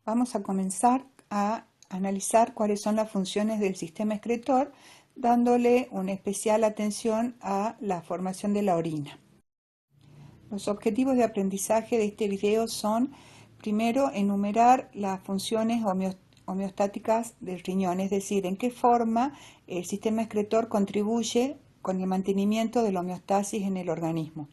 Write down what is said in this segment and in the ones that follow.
Vamos a comenzar a analizar cuáles son las funciones del sistema excretor, dándole una especial atención a la formación de la orina. Los objetivos de aprendizaje de este video son, primero, enumerar las funciones homeostáticas del riñón, es decir, en qué forma el sistema excretor contribuye con el mantenimiento de la homeostasis en el organismo.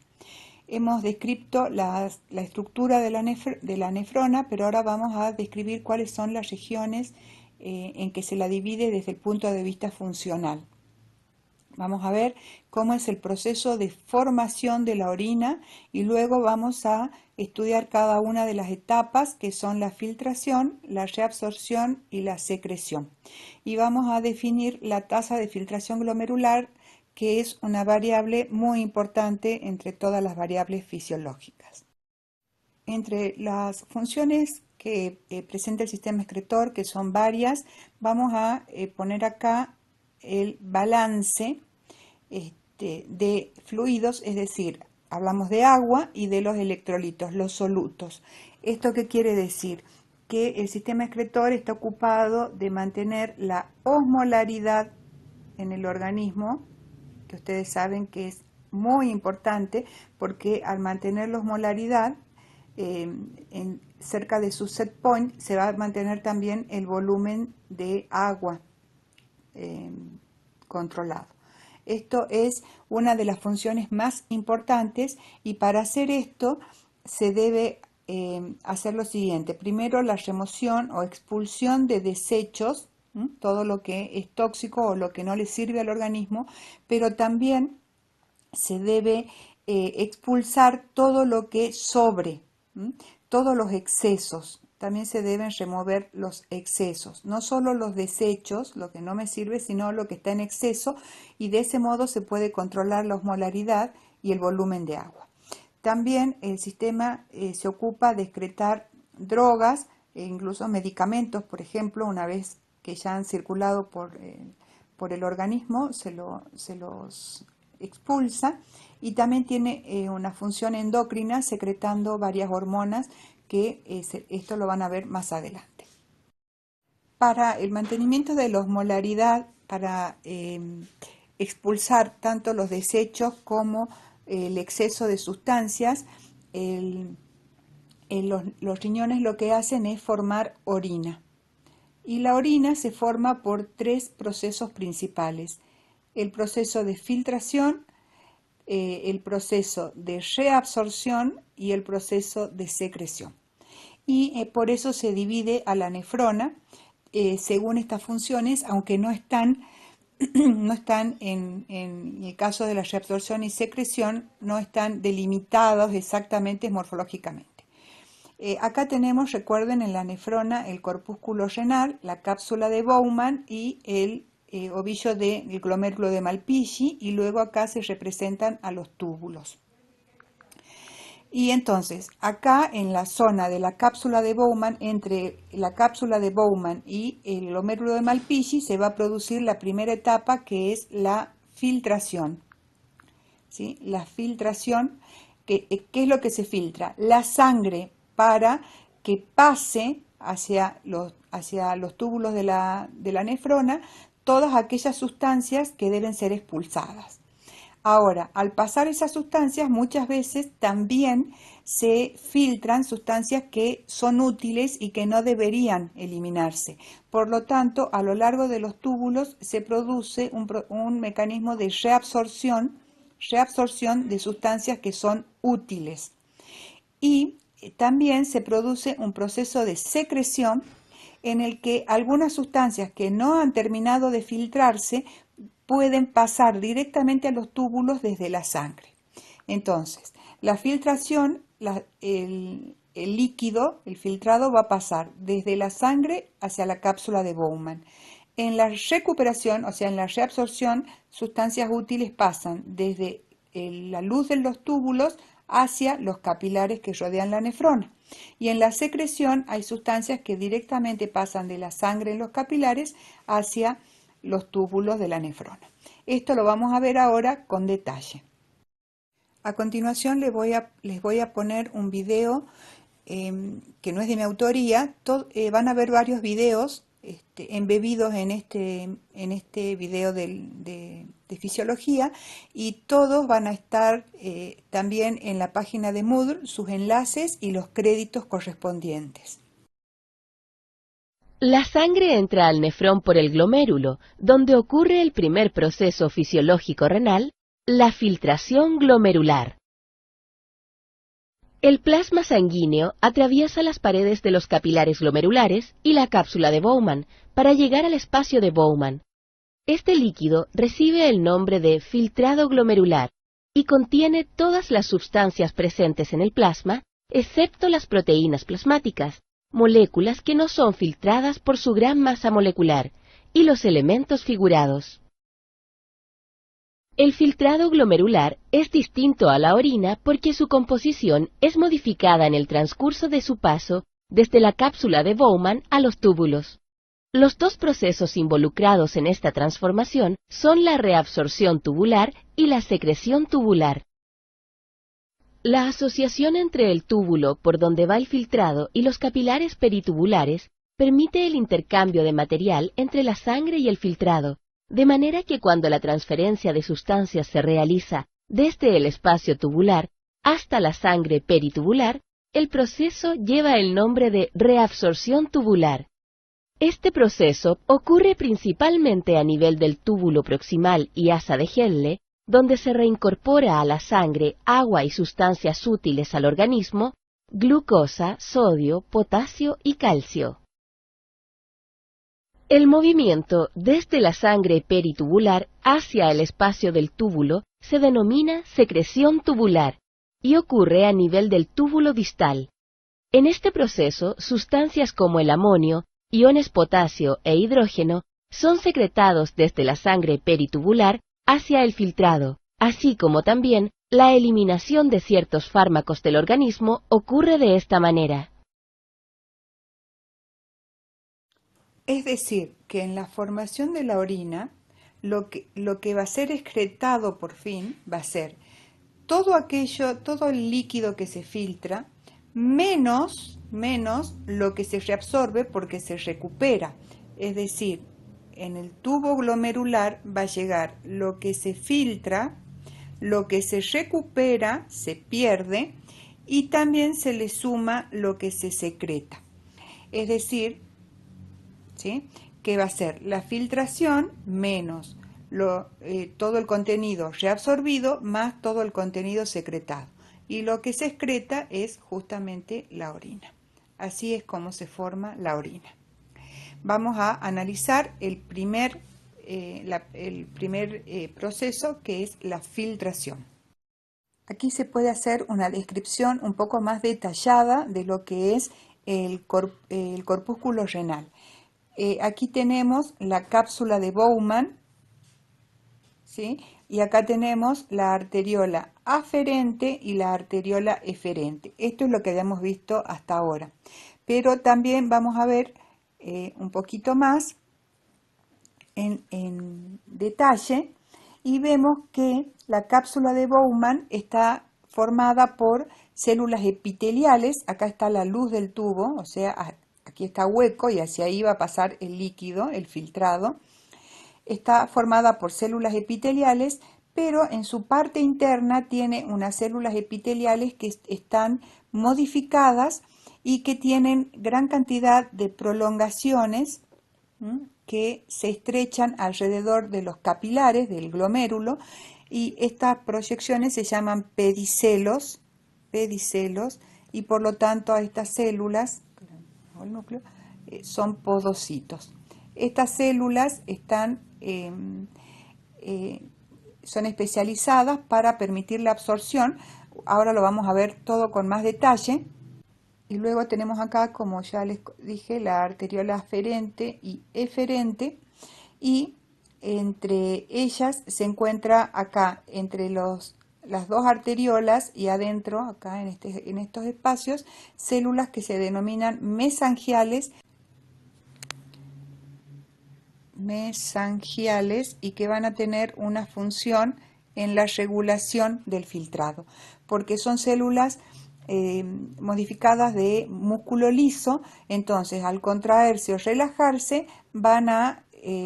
Hemos descrito la estructura de la nefrona, pero ahora vamos a describir cuáles son las regiones en que se la divide desde el punto de vista funcional. Vamos a ver cómo es el proceso de formación de la orina y luego vamos a estudiar cada una de las etapas que son la filtración, la reabsorción y la secreción. Y vamos a definir la tasa de filtración glomerular, que es una variable muy importante entre todas las variables fisiológicas. Entre las funciones que presenta el sistema excretor, que son varias, vamos a poner acá el balance de fluidos, es decir, hablamos de agua y de los electrolitos, los solutos. ¿Esto qué quiere decir? Que el sistema excretor está ocupado de mantener la osmolaridad en el organismo, que ustedes saben que es muy importante porque al mantener la osmolaridad cerca de su set point se va a mantener también el volumen de agua controlado. Esto es una de las funciones más importantes y para hacer esto se debe hacer lo siguiente. Primero, la remoción o expulsión de desechos, todo lo que es tóxico o lo que no le sirve al organismo, pero también se debe expulsar todo lo que sobre, todos los excesos. También se deben remover los excesos, no solo los desechos, lo que no me sirve, sino lo que está en exceso, y de ese modo se puede controlar la osmolaridad y el volumen de agua. También el sistema se ocupa de excretar drogas e incluso medicamentos, por ejemplo, una vez que ya han circulado por el organismo, se los expulsa, y también tiene una función endocrina secretando varias hormonas que esto lo van a ver más adelante. Para el mantenimiento de la osmolaridad, para expulsar tanto los desechos como el exceso de sustancias, los riñones lo que hacen es formar orina. Y la orina se forma por tres procesos principales: el proceso de filtración, el proceso de reabsorción y el proceso de secreción. Y por eso se divide a la nefrona según estas funciones, aunque no están en el caso de la reabsorción y secreción, no están delimitados exactamente morfológicamente. Acá tenemos, recuerden, en la nefrona el corpúsculo renal, la cápsula de Bowman y el ovillo del glomérulo de Malpighi, y luego acá se representan a los túbulos. Y entonces, acá en la zona de la cápsula de Bowman, entre la cápsula de Bowman y el glomérulo de Malpighi, se va a producir la primera etapa, que es la filtración. ¿Sí? La filtración, ¿qué es lo que se filtra? La sangre, para que pase hacia los túbulos de la nefrona todas aquellas sustancias que deben ser expulsadas. Ahora, al pasar esas sustancias, muchas veces también se filtran sustancias que son útiles y que no deberían eliminarse. Por lo tanto, a lo largo de los túbulos se produce un mecanismo de reabsorción de sustancias que son útiles. Y también se produce un proceso de secreción en el que algunas sustancias que no han terminado de filtrarse pueden pasar directamente a los túbulos desde la sangre. Entonces, la filtración, el líquido, el filtrado, va a pasar desde la sangre hacia la cápsula de Bowman. En la recuperación, o sea, en la reabsorción, sustancias útiles pasan desde la luz de los túbulos hacia los capilares que rodean la nefrona. Y en la secreción hay sustancias que directamente pasan de la sangre en los capilares hacia los túbulos de la nefrona. Esto lo vamos a ver ahora con detalle. A continuación les voy a poner un video que no es de mi autoría, van a ver varios videos embebidos en este video de fisiología, y todos van a estar también en la página de Moodle, sus enlaces y los créditos correspondientes. La sangre entra al nefrón por el glomérulo, donde ocurre el primer proceso fisiológico renal, la filtración glomerular. El plasma sanguíneo atraviesa las paredes de los capilares glomerulares y la cápsula de Bowman para llegar al espacio de Bowman. Este líquido recibe el nombre de filtrado glomerular y contiene todas las sustancias presentes en el plasma, excepto las proteínas plasmáticas, moléculas que no son filtradas por su gran masa molecular, y los elementos figurados. El filtrado glomerular es distinto a la orina porque su composición es modificada en el transcurso de su paso desde la cápsula de Bowman a los túbulos. Los dos procesos involucrados en esta transformación son la reabsorción tubular y la secreción tubular. La asociación entre el túbulo por donde va el filtrado y los capilares peritubulares permite el intercambio de material entre la sangre y el filtrado, de manera que cuando la transferencia de sustancias se realiza desde el espacio tubular hasta la sangre peritubular, el proceso lleva el nombre de reabsorción tubular. Este proceso ocurre principalmente a nivel del túbulo proximal y asa de Henle, donde se reincorpora a la sangre agua y sustancias útiles al organismo, glucosa, sodio, potasio y calcio. El movimiento desde la sangre peritubular hacia el espacio del túbulo se denomina secreción tubular y ocurre a nivel del túbulo distal. En este proceso, sustancias como el amonio, iones potasio e hidrógeno son secretados desde la sangre peritubular hacia el filtrado, así como también la eliminación de ciertos fármacos del organismo ocurre de esta manera. Es decir, que en la formación de la orina, lo que va a ser excretado por fin va a ser todo el líquido que se filtra, menos lo que se reabsorbe porque se recupera. Es decir, en el tubo glomerular va a llegar lo que se filtra, lo que se recupera, se pierde, y también se le suma lo que se secreta. Es decir, ¿sí?, que va a ser la filtración menos todo el contenido reabsorbido más todo el contenido secretado. Y lo que se excreta es justamente la orina. Así es como se forma la orina. Vamos a analizar el primer proceso, que es la filtración. Aquí se puede hacer una descripción un poco más detallada de lo que es el corpúsculo renal. Aquí tenemos la cápsula de Bowman, ¿sí?, y acá tenemos la arteriola aferente y la arteriola eferente. Esto es lo que habíamos visto hasta ahora. Pero también vamos a ver un poquito más en detalle, y vemos que la cápsula de Bowman está formada por células epiteliales. Acá está la luz del tubo, o sea, aquí está hueco y hacia ahí va a pasar el líquido, el filtrado. Está formada por células epiteliales, pero en su parte interna tiene unas células epiteliales que están modificadas y que tienen gran cantidad de prolongaciones que se estrechan alrededor de los capilares del glomérulo, y estas proyecciones se llaman pedicelos, y por lo tanto a estas células, el núcleo, son podocitos. Estas células son especializadas para permitir la absorción. Ahora lo vamos a ver todo con más detalle. Y luego tenemos acá, como ya les dije, la arteriola aferente y eferente, y entre ellas se encuentra acá, entre las dos arteriolas y adentro, acá en estos espacios, células que se denominan mesangiales y que van a tener una función en la regulación del filtrado, porque son células modificadas de músculo liso, entonces al contraerse o relajarse van a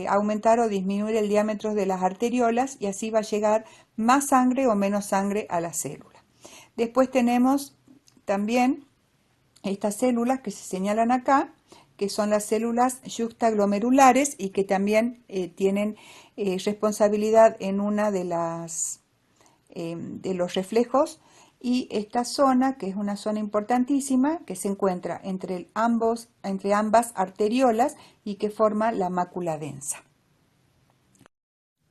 aumentar o disminuir el diámetro de las arteriolas y así va a llegar más sangre o menos sangre a la célula. Después tenemos también estas células que se señalan acá, que son las células yuxtaglomerulares y que también tienen responsabilidad en una de los reflejos, y esta zona, que es una zona importantísima, que se encuentra entre ambas arteriolas y que forma la mácula densa.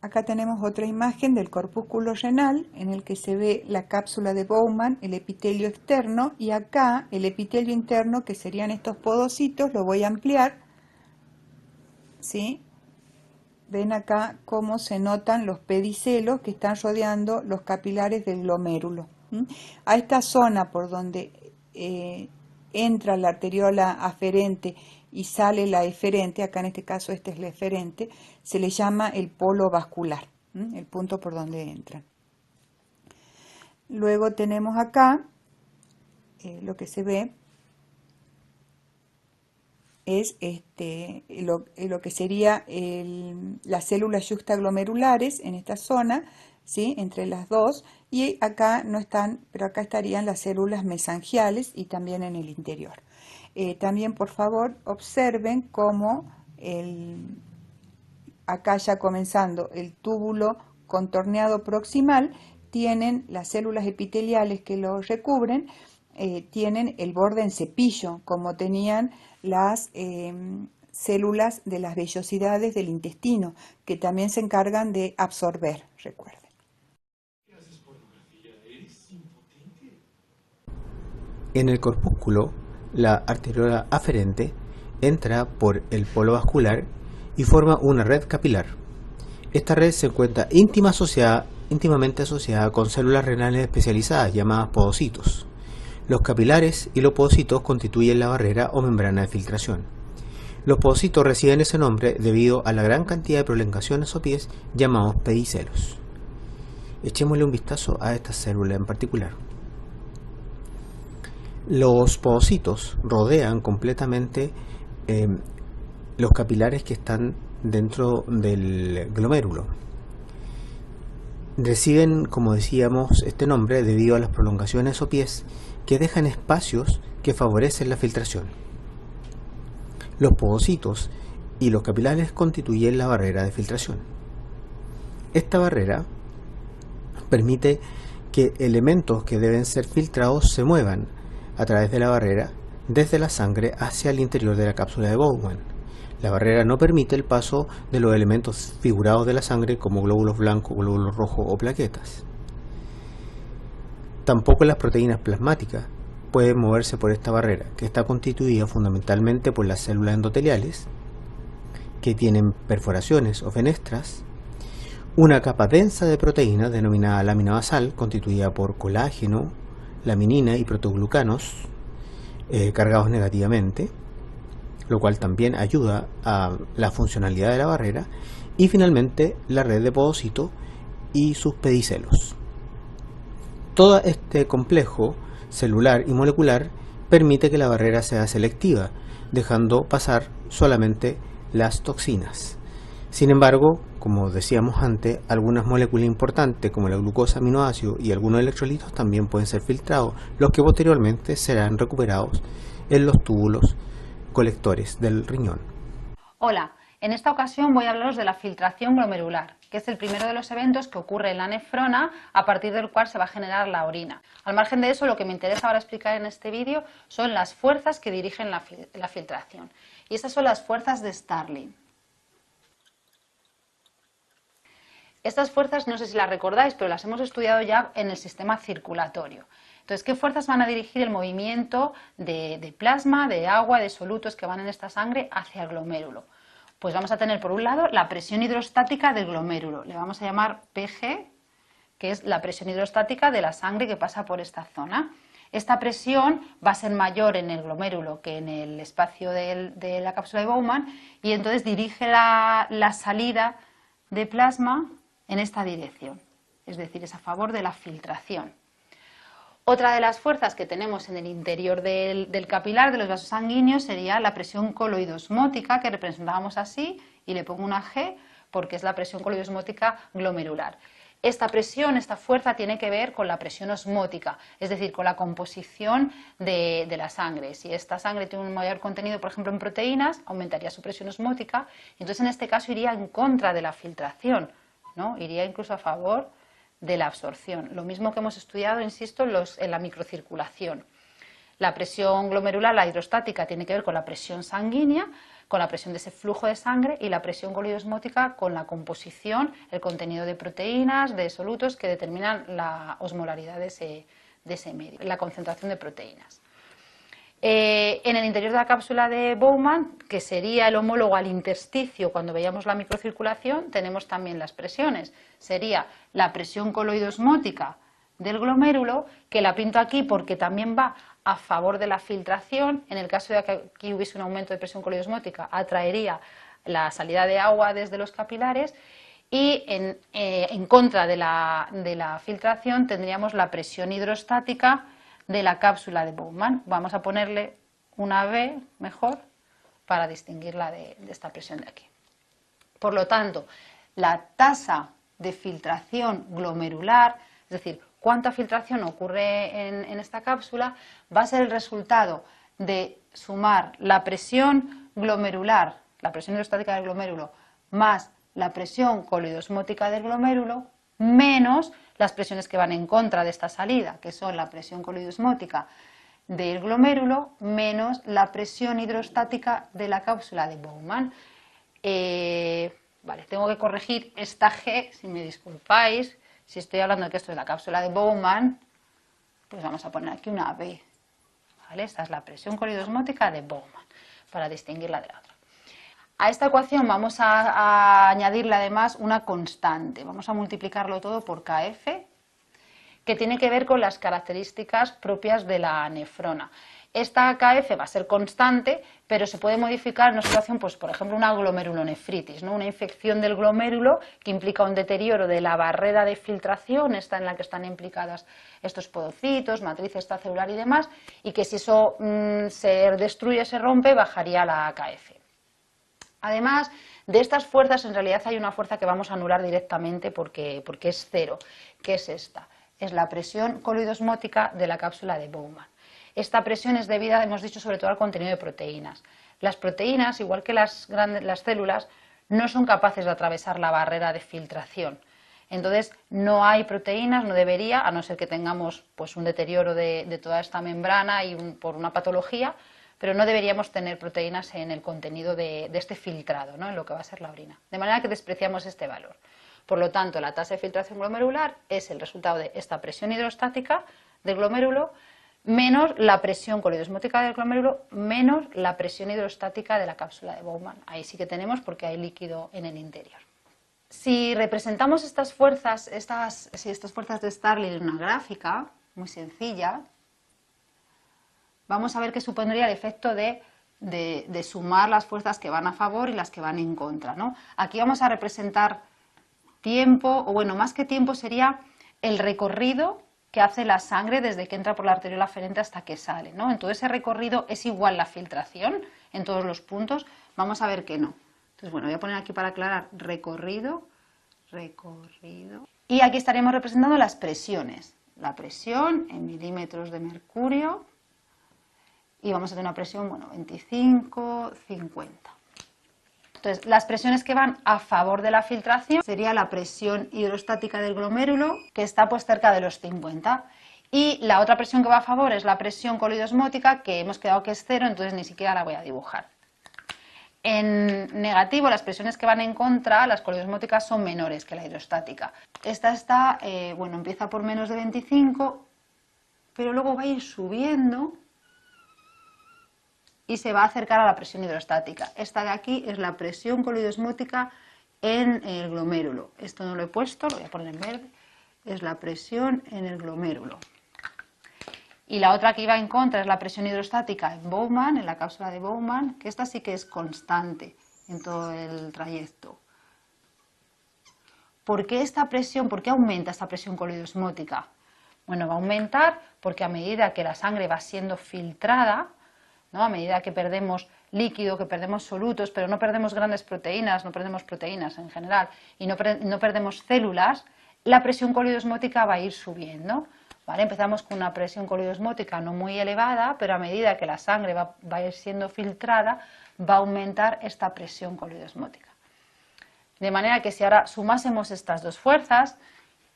Acá tenemos otra imagen del corpúsculo renal en el que se ve la cápsula de Bowman, el epitelio externo, y acá el epitelio interno, que serían estos podocitos. Lo voy a ampliar, ¿sí? Ven acá cómo se notan los pedicelos que están rodeando los capilares del glomérulo. A esta zona por donde entra la arteriola aferente y sale la eferente, acá en este caso esta es la eferente, se le llama el polo vascular, el punto por donde entran. Luego tenemos acá, lo que se ve es lo que sería las células yuxtaglomerulares en esta zona, ¿sí? Entre las dos, y acá no están, pero acá estarían las células mesangiales y también en el interior. También, por favor, observen cómo acá ya comenzando el túbulo contorneado proximal, tienen las células epiteliales que lo recubren, tienen el borde en cepillo, como tenían las células de las vellosidades del intestino, que también se encargan de absorber, recuerden. En el corpúsculo, la arteriola aferente entra por el polo vascular y forma una red capilar. Esta red se encuentra íntimamente asociada con células renales especializadas llamadas podocitos. Los capilares y los podocitos constituyen la barrera o membrana de filtración. Los podocitos reciben ese nombre debido a la gran cantidad de prolongaciones o pies llamados pedicelos. Echémosle un vistazo a esta célula en particular. Los podocitos rodean completamente los capilares que están dentro del glomérulo. Reciben, como decíamos, este nombre debido a las prolongaciones o pies que dejan espacios que favorecen la filtración. Los podocitos y los capilares constituyen la barrera de filtración. Esta barrera permite que elementos que deben ser filtrados se muevan a través de la barrera desde la sangre hacia el interior de la cápsula de Bowman. La barrera no permite el paso de los elementos figurados de la sangre como glóbulos blancos, glóbulos rojos o plaquetas. Tampoco las proteínas plasmáticas pueden moverse por esta barrera, que está constituida fundamentalmente por las células endoteliales, que tienen perforaciones o fenestras, una capa densa de proteínas denominada lámina basal, constituida por colágeno, laminina y protoglucanos cargados negativamente, lo cual también ayuda a la funcionalidad de la barrera, y finalmente la red de podocito y sus pedicelos. Todo este complejo celular y molecular permite que la barrera sea selectiva, dejando pasar solamente las toxinas. Sin embargo, como decíamos antes, algunas moléculas importantes como la glucosa, aminoácido y algunos electrolitos también pueden ser filtrados, los que posteriormente serán recuperados en los túbulos colectores del riñón. Hola, en esta ocasión voy a hablaros de la filtración glomerular, que es el primero de los eventos que ocurre en la nefrona, a partir del cual se va a generar la orina. Al margen de eso, lo que me interesa ahora explicar en este vídeo son las fuerzas que dirigen la filtración. Y estas son las fuerzas de Starling. Estas fuerzas, no sé si las recordáis, pero las hemos estudiado ya en el sistema circulatorio. Entonces, ¿qué fuerzas van a dirigir el movimiento de plasma, de agua, de solutos que van en esta sangre hacia el glomérulo? Pues vamos a tener por un lado la presión hidrostática del glomérulo, le vamos a llamar PG, que es la presión hidrostática de la sangre que pasa por esta zona. Esta presión va a ser mayor en el glomérulo que en el espacio de la cápsula de Bowman, y entonces dirige la salida de plasma en esta dirección, es decir, es a favor de la filtración. Otra de las fuerzas que tenemos en el interior del capilar, de los vasos sanguíneos, sería la presión coloidosmótica, que representábamos así, y le pongo una G porque es la presión coloidosmótica glomerular. Esta presión, esta fuerza tiene que ver con la presión osmótica, es decir, con la composición de la sangre. Si esta sangre tiene un mayor contenido, por ejemplo, en proteínas, aumentaría su presión osmótica, entonces en este caso iría en contra de la filtración, ¿no? Iría incluso a favor de la absorción. Lo mismo que hemos estudiado, insisto, en la microcirculación. La presión glomerular, la hidrostática, tiene que ver con la presión sanguínea, con la presión de ese flujo de sangre, y la presión coloidosmótica con la composición, el contenido de proteínas, de solutos que determinan la osmolaridad de ese medio, la concentración de proteínas. En el interior de la cápsula de Bowman, que sería el homólogo al intersticio cuando veíamos la microcirculación, tenemos también las presiones. Sería la presión coloidosmótica del glomérulo, que la pinto aquí porque también va a favor de la filtración. En el caso de que aquí hubiese un aumento de presión coloidosmótica, atraería la salida de agua desde los capilares, y en contra de la filtración tendríamos la presión hidrostática de la cápsula de Bowman. Vamos a ponerle una B mejor para distinguirla de esta presión de aquí. Por lo tanto, la tasa de filtración glomerular, es decir, cuánta filtración ocurre en esta cápsula, va a ser el resultado de sumar la presión glomerular, la presión hidrostática del glomérulo, más la presión coloidosmótica del glomérulo, menos las presiones que van en contra de esta salida, que son la presión coloidosmótica del glomérulo menos la presión hidrostática de la cápsula de Bowman. Vale, tengo que corregir esta G, si me disculpáis, si estoy hablando de que esto es la cápsula de Bowman, pues vamos a poner aquí una B. ¿Vale? Esta es la presión coloidosmótica de Bowman, para distinguirla de la otra. A esta ecuación vamos a añadirle además una constante. Vamos a multiplicarlo todo por Kf, que tiene que ver con las características propias de la nefrona. Esta Kf va a ser constante, pero se puede modificar en una situación, pues, por ejemplo, una glomerulonefritis, ¿no? Una infección del glomérulo que implica un deterioro de la barrera de filtración, esta en la que están implicadas estos podocitos, matriz extracelular y demás, y que si eso se destruye, se rompe, bajaría la Kf. Además de estas fuerzas, en realidad hay una fuerza que vamos a anular directamente porque es cero, que es esta. Es la presión coloidosmótica de la cápsula de Bowman. Esta presión es debida, hemos dicho, sobre todo al contenido de proteínas. Las proteínas, igual que las células, no son capaces de atravesar la barrera de filtración. Entonces, no hay proteínas, no debería, a no ser que tengamos, pues, un deterioro de toda esta membrana y por una patología, pero no deberíamos tener proteínas en el contenido de este filtrado, ¿no? En lo que va a ser la orina. De manera que despreciamos este valor. Por lo tanto, la tasa de filtración glomerular es el resultado de esta presión hidrostática del glomérulo menos la presión coloidosmótica del glomérulo menos la presión hidrostática de la cápsula de Bowman. Ahí sí que tenemos porque hay líquido en el interior. Si representamos estas fuerzas de Starling en una gráfica muy sencilla, vamos a ver que supondría el efecto de sumar las fuerzas que van a favor y las que van en contra, ¿no? Aquí vamos a representar tiempo, o bueno, más que tiempo sería el recorrido que hace la sangre desde que entra por la arteriola aferente hasta que sale, ¿no? En todo ese recorrido es igual la filtración en todos los puntos. Vamos a ver que no. Entonces, bueno, voy a poner aquí para aclarar recorrido. Y aquí estaremos representando las presiones. La presión en milímetros de mercurio. Y vamos a tener una presión, bueno, 25, 50. Entonces, las presiones que van a favor de la filtración sería la presión hidrostática del glomérulo, que está pues cerca de los 50. Y la otra presión que va a favor es la presión coloidosmótica, que hemos quedado que es 0, entonces ni siquiera la voy a dibujar. En negativo, las presiones que van en contra, las coloidosmóticas, son menores que la hidrostática. Esta está, bueno, empieza por menos de 25, pero luego va a ir subiendo y se va a acercar a la presión hidrostática. Esta de aquí es la presión coloidosmótica en el glomérulo. Esto no lo he puesto, lo voy a poner en verde. Es la presión en el glomérulo. Y la otra que iba en contra es la presión hidrostática en Bowman, en la cápsula de Bowman, que esta sí que es constante en todo el trayecto. ¿Por qué esta presión, por qué aumenta esta presión coloidosmótica? Bueno, va a aumentar porque a medida que la sangre va siendo filtrada, ¿no? A medida que perdemos líquido, que perdemos solutos, pero no perdemos grandes proteínas, no perdemos proteínas en general, y no perdemos células, la presión coliosmótica va a ir subiendo. ¿Vale? Empezamos con una presión coliosmótica no muy elevada, pero a medida que la sangre va a ir siendo filtrada, va a aumentar esta presión coliosmótica. De manera que si ahora sumásemos estas dos fuerzas,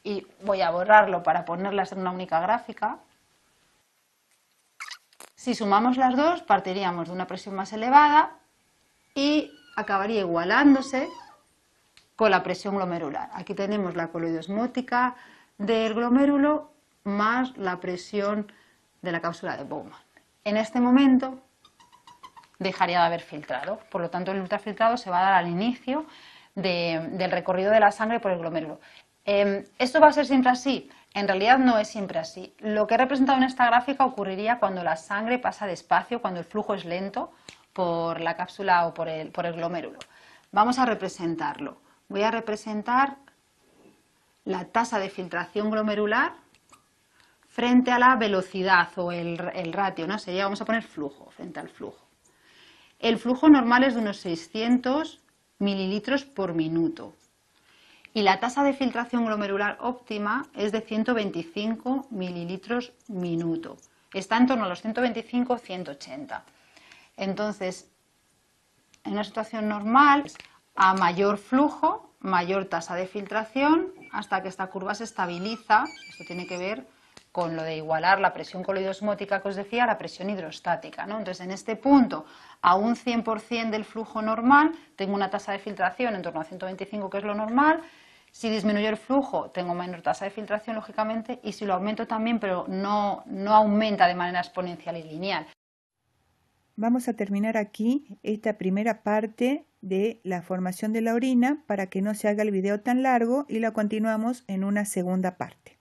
y voy a borrarlo para ponerlas en una única gráfica, si sumamos las dos, partiríamos de una presión más elevada y acabaría igualándose con la presión glomerular. Aquí tenemos la coliosmótica del glomérulo más la presión de la cápsula de Bowman. En este momento dejaría de haber filtrado, por lo tanto el ultrafiltrado se va a dar al inicio del recorrido de la sangre por el glomérulo. ¿Esto va a ser siempre así? En realidad no es siempre así. Lo que he representado en esta gráfica ocurriría cuando la sangre pasa despacio, cuando el flujo es lento por la cápsula o por el glomérulo. Vamos a representarlo. Voy a representar la tasa de filtración glomerular frente a la velocidad o el ratio, ¿no? Sería, vamos a poner flujo, frente al flujo. El flujo normal es de unos 600 mililitros por minuto. Y la tasa de filtración glomerular óptima es de 125 mililitros minuto. Está en torno a los 125-180. Entonces, en una situación normal, a mayor flujo, mayor tasa de filtración, hasta que esta curva se estabiliza. Esto tiene que ver con lo de igualar la presión coliosmótica que os decía a la presión hidrostática, ¿no? Entonces, en este punto, a un 100% del flujo normal, tengo una tasa de filtración en torno a 125, que es lo normal. Si disminuyo el flujo, tengo menor tasa de filtración, lógicamente, y si lo aumento también, pero no aumenta de manera exponencial y lineal. Vamos a terminar aquí esta primera parte de la formación de la orina para que no se haga el video tan largo y la continuamos en una segunda parte.